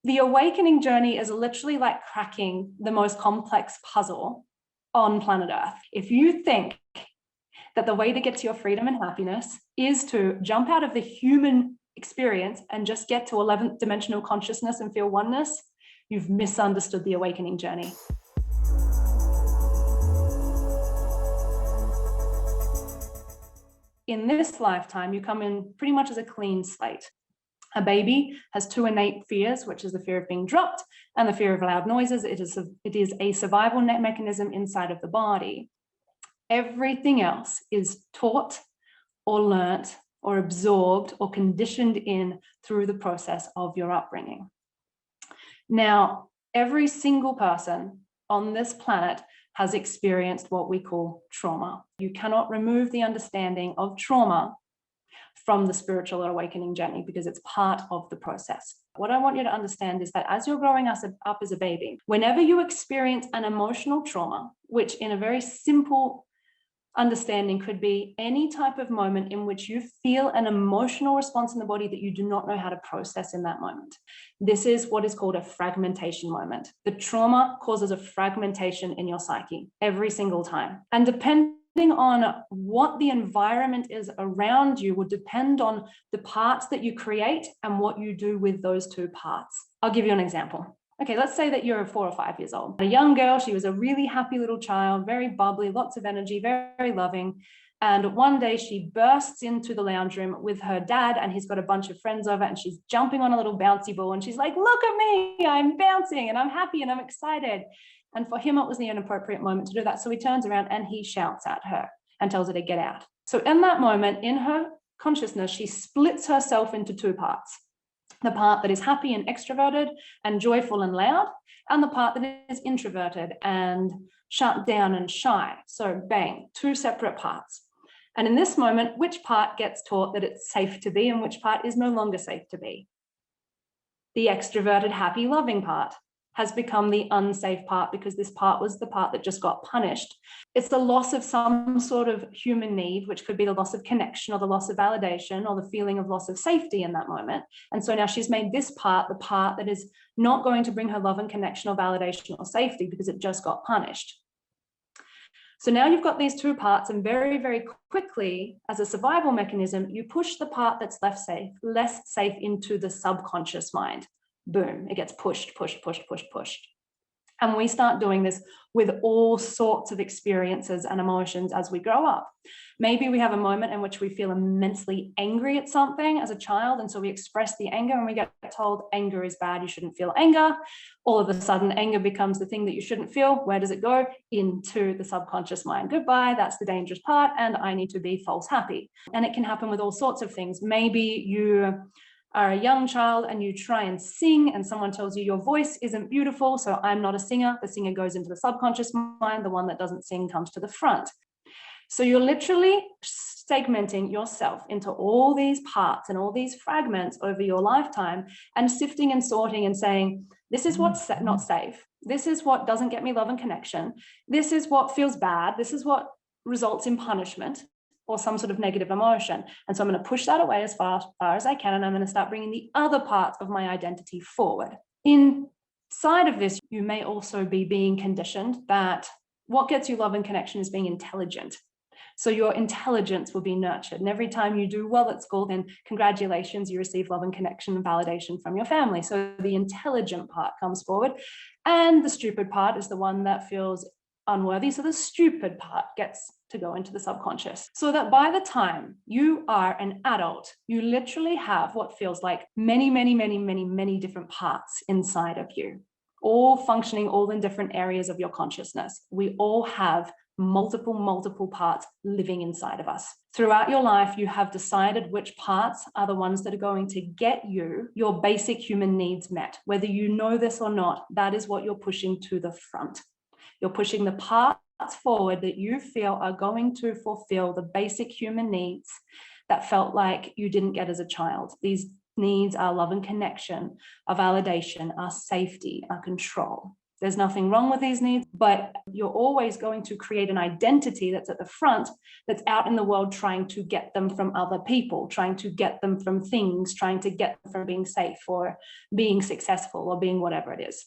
The awakening journey is literally like cracking the most complex puzzle on planet Earth. If you think that the way to get to your freedom and happiness is to jump out of the human experience and just get to 11th dimensional consciousness and feel oneness, you've misunderstood the awakening journey. In this lifetime, you come in pretty much as a clean slate. A baby has two innate fears, which is the fear of being dropped and the fear of loud noises. It is a survival mechanism inside of the body. Everything else is taught or learnt or absorbed or conditioned in through the process of your upbringing. Now, every single person on this planet has experienced what we call trauma. You cannot remove the understanding of trauma from the spiritual awakening journey because it's part of the process. What I want you to understand is that as you're growing up as a baby, whenever you experience an emotional trauma, which in a very simple understanding could be any type of moment in which you feel an emotional response in the body that you do not know how to process in that moment. This is what is called a fragmentation moment. The trauma causes a fragmentation in your psyche every single time. And depending on what the environment is around you will depend on the parts that you create and what you do with those two parts. I'll give you an example. Okay, let's say that you're 4 or 5 years old. A young girl, she was a really happy little child, very bubbly, lots of energy, very, very loving. And one day she bursts into the lounge room with her dad and he's got a bunch of friends over and she's jumping on a little bouncy ball and she's like, look at me, I'm bouncing and I'm happy and I'm excited. And for him, it was the inappropriate moment to do that. So he turns around and he shouts at her and tells her to get out. So in that moment, in her consciousness, she splits herself into two parts. The part that is happy and extroverted and joyful and loud, and the part that is introverted and shut down and shy. So bang, two separate parts. And in this moment, which part gets taught that it's safe to be and which part is no longer safe to be? The extroverted, happy, loving part has become the unsafe part because this part was the part that just got punished. It's the loss of some sort of human need, which could be the loss of connection or the loss of validation or the feeling of loss of safety in that moment. And so now she's made this part the part that is not going to bring her love and connection or validation or safety because it just got punished. So now you've got these two parts and very, very quickly, as a survival mechanism, you push the part that's less safe into the subconscious mind. Boom, it gets pushed. And we start doing this with all sorts of experiences and emotions as we grow up. Maybe we have a moment in which we feel immensely angry at something as a child, and so we express the anger and we get told anger is bad, you shouldn't feel anger. All of a sudden, anger becomes the thing that you shouldn't feel. Where does it go? Into the subconscious mind. Goodbye, that's the dangerous part, and I need to be false happy. And it can happen with all sorts of things. Maybe you are a young child and you try and sing and someone tells you your voice isn't beautiful, so I'm not a singer. The singer goes into the subconscious mind, the one that doesn't sing comes to the front. So you're literally segmenting yourself into all these parts and all these fragments over your lifetime and sifting and sorting and saying, this is what's not safe. This is what doesn't get me love and connection. This is what feels bad. This is what results in punishment or some sort of negative emotion. And so I'm going to push that away as far as I can, and I'm going to start bringing the other parts of my identity forward. Inside of this, you may also be being conditioned that what gets you love and connection is being intelligent. So your intelligence will be nurtured. And every time you do well at school, then congratulations, you receive love and connection and validation from your family. So the intelligent part comes forward. And the stupid part is the one that feels unworthy. So the stupid part gets to go into the subconscious. So that by the time you are an adult, you literally have what feels like many different parts inside of you, all functioning, all in different areas of your consciousness. We all have multiple parts living inside of us. Throughout your life, you have decided which parts are the ones that are going to get you your basic human needs met. Whether you know this or not, that is what you're pushing to the front. You're pushing the parts forward that you feel are going to fulfill the basic human needs that felt like you didn't get as a child. These needs are love and connection, are validation, are safety, are control. There's nothing wrong with these needs, but you're always going to create an identity that's at the front, that's out in the world trying to get them from other people, trying to get them from things, trying to get them from being safe or being successful or being whatever it is.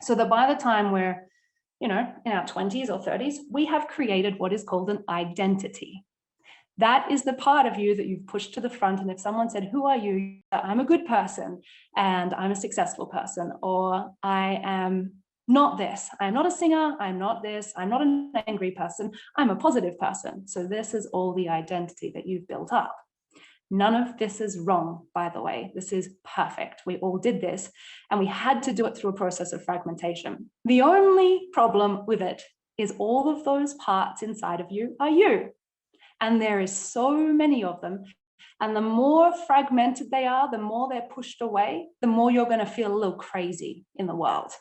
So that by the time we're, in our 20s or 30s, we have created what is called an identity. That is the part of you that you've pushed to the front. And if someone said, who are you? I'm a good person and I'm a successful person, or I am not this. I'm not a singer. I'm not this. I'm not an angry person. I'm a positive person. So this is all the identity that you've built up. None of this is wrong, by the way. This is perfect. We all did this, and we had to do it through a process of fragmentation. The only problem with it is all of those parts inside of you are you. And there is so many of them. And the more fragmented they are, the more they're pushed away, the more you're going to feel a little crazy in the world.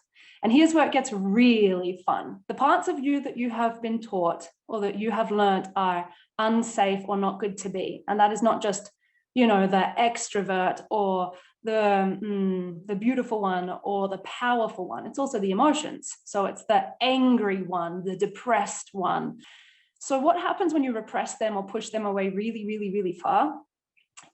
And here's where it gets really fun. The parts of you that you have been taught or that you have learned are unsafe or not good to be. And that is not just, the extrovert or the beautiful one or the powerful one. It's also the emotions. So it's the angry one, the depressed one. So what happens when you repress them or push them away really, really, really far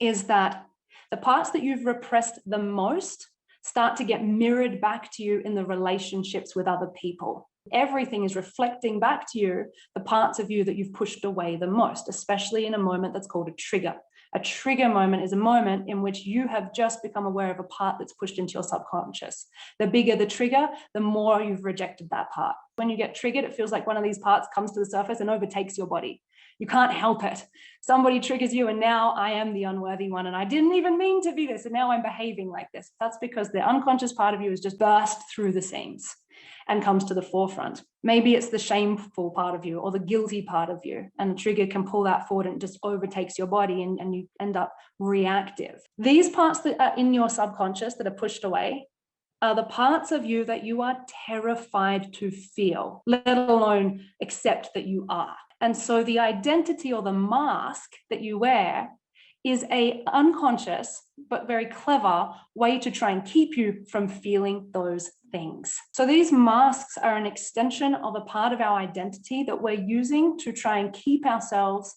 is that the parts that you've repressed the most start to get mirrored back to you in the relationships with other people. Everything is reflecting back to you the parts of you that you've pushed away the most, especially in a moment that's called a trigger. A trigger moment is a moment in which you have just become aware of a part that's pushed into your subconscious. The bigger the trigger, the more you've rejected that part. When you get triggered, it feels like one of these parts comes to the surface and overtakes your body. You can't help it. Somebody triggers you and now I am the unworthy one and I didn't even mean to be this and now I'm behaving like this. That's because the unconscious part of you has just burst through the seams and comes to the forefront. Maybe it's the shameful part of you or the guilty part of you, and the trigger can pull that forward and it just overtakes your body and you end up reactive. These parts that are in your subconscious that are pushed away are the parts of you that you are terrified to feel, let alone accept that you are. And so the identity or the mask that you wear is an unconscious but very clever way to try and keep you from feeling those things. So these masks are an extension of a part of our identity that we're using to try and keep ourselves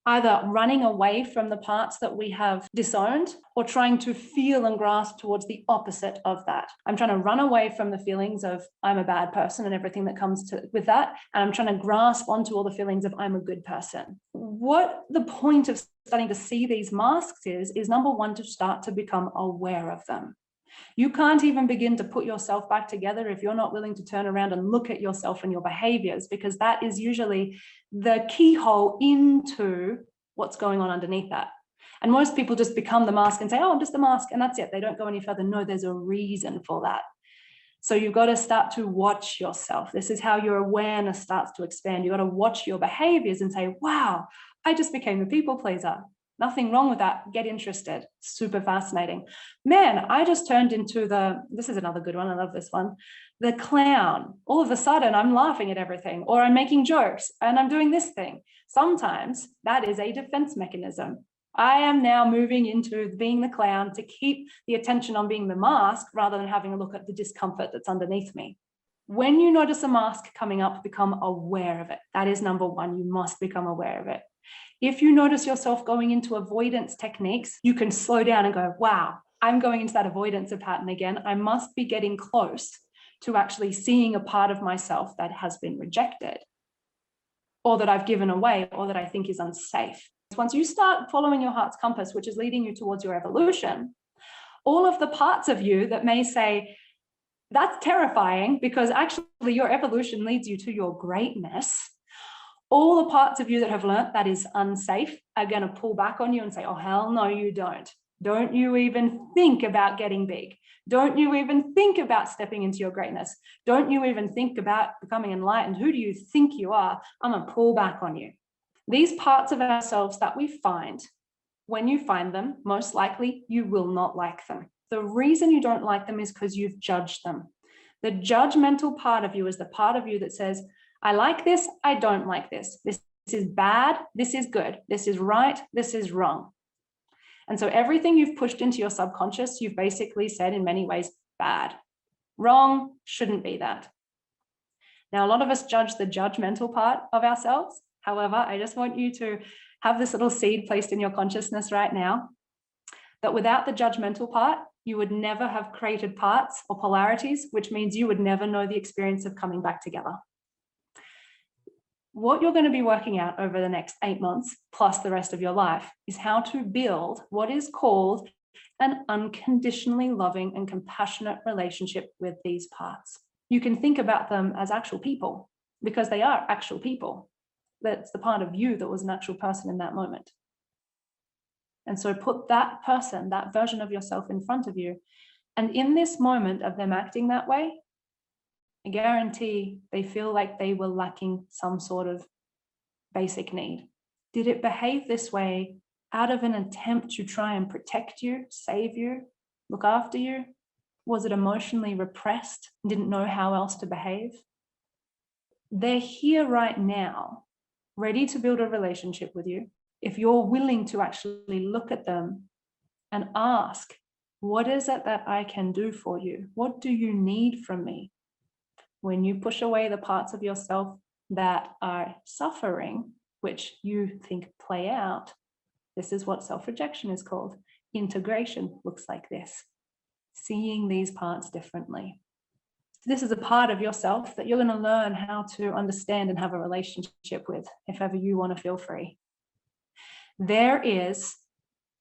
either running away from the parts that we have disowned or trying to feel and grasp towards the opposite of that. I'm trying to run away from the feelings of I'm a bad person and everything that comes with that. And I'm trying to grasp onto all the feelings of I'm a good person. What the point of starting to see these masks is number one, to start to become aware of them. You can't even begin to put yourself back together if you're not willing to turn around and look at yourself and your behaviors, because that is usually the keyhole into what's going on underneath that. And most people just become the mask and say, oh, I'm just the mask, and that's it. They don't go any further. No, there's a reason for that. So you've got to start to watch yourself. This is how your awareness starts to expand. You've got to watch your behaviors and say, wow, I just became a people pleaser. Nothing wrong with that. Get interested. Super fascinating. Man, I just turned into this is another good one. I love this one. The clown. All of a sudden, I'm laughing at everything, or I'm making jokes and I'm doing this thing. Sometimes that is a defense mechanism. I am now moving into being the clown to keep the attention on being the mask rather than having a look at the discomfort that's underneath me. When you notice a mask coming up, become aware of it. That is number one. You must become aware of it. If you notice yourself going into avoidance techniques, you can slow down and go, wow, I'm going into that avoidance pattern again. I must be getting close to actually seeing a part of myself that has been rejected or that I've given away or that I think is unsafe. Once you start following your heart's compass, which is leading you towards your evolution, all of the parts of you that may say, that's terrifying because actually your evolution leads you to your greatness. All the parts of you that have learnt that is unsafe are going to pull back on you and say, oh, hell no, you don't. Don't you even think about getting big. Don't you even think about stepping into your greatness. Don't you even think about becoming enlightened. Who do you think you are? I'm going to pull back on you. These parts of ourselves that we find, when you find them, most likely you will not like them. The reason you don't like them is because you've judged them. The judgmental part of you is the part of you that says, I like this, I don't like this. This is bad, this is good. This is right, this is wrong. And so everything you've pushed into your subconscious, you've basically said in many ways, bad. Wrong, shouldn't be that. Now, a lot of us judge the judgmental part of ourselves. However, I just want you to have this little seed placed in your consciousness right now, that without the judgmental part, you would never have created parts or polarities, which means you would never know the experience of coming back together. What you're going to be working out over the next 8 months, plus the rest of your life, is how to build what is called an unconditionally loving and compassionate relationship with these parts. You can think about them as actual people, because they are actual people. That's the part of you that was an actual person in that moment. And so put that person, that version of yourself in front of you. And in this moment of them acting that way, I guarantee they feel like they were lacking some sort of basic need. Did it behave this way out of an attempt to try and protect you, save you, look after you? Was it emotionally repressed, didn't know how else to behave? They're here right now, ready to build a relationship with you. If you're willing to actually look at them and ask, what is it that I can do for you? What do you need from me? When you push away the parts of yourself that are suffering, which you think play out, this is what self-rejection is called. Integration looks like this, seeing these parts differently. This is a part of yourself that you're going to learn how to understand and have a relationship with, if ever you want to feel free. There is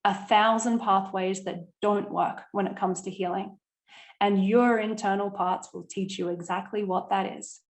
1,000 pathways that don't work when it comes to healing, and your internal parts will teach you exactly what that is.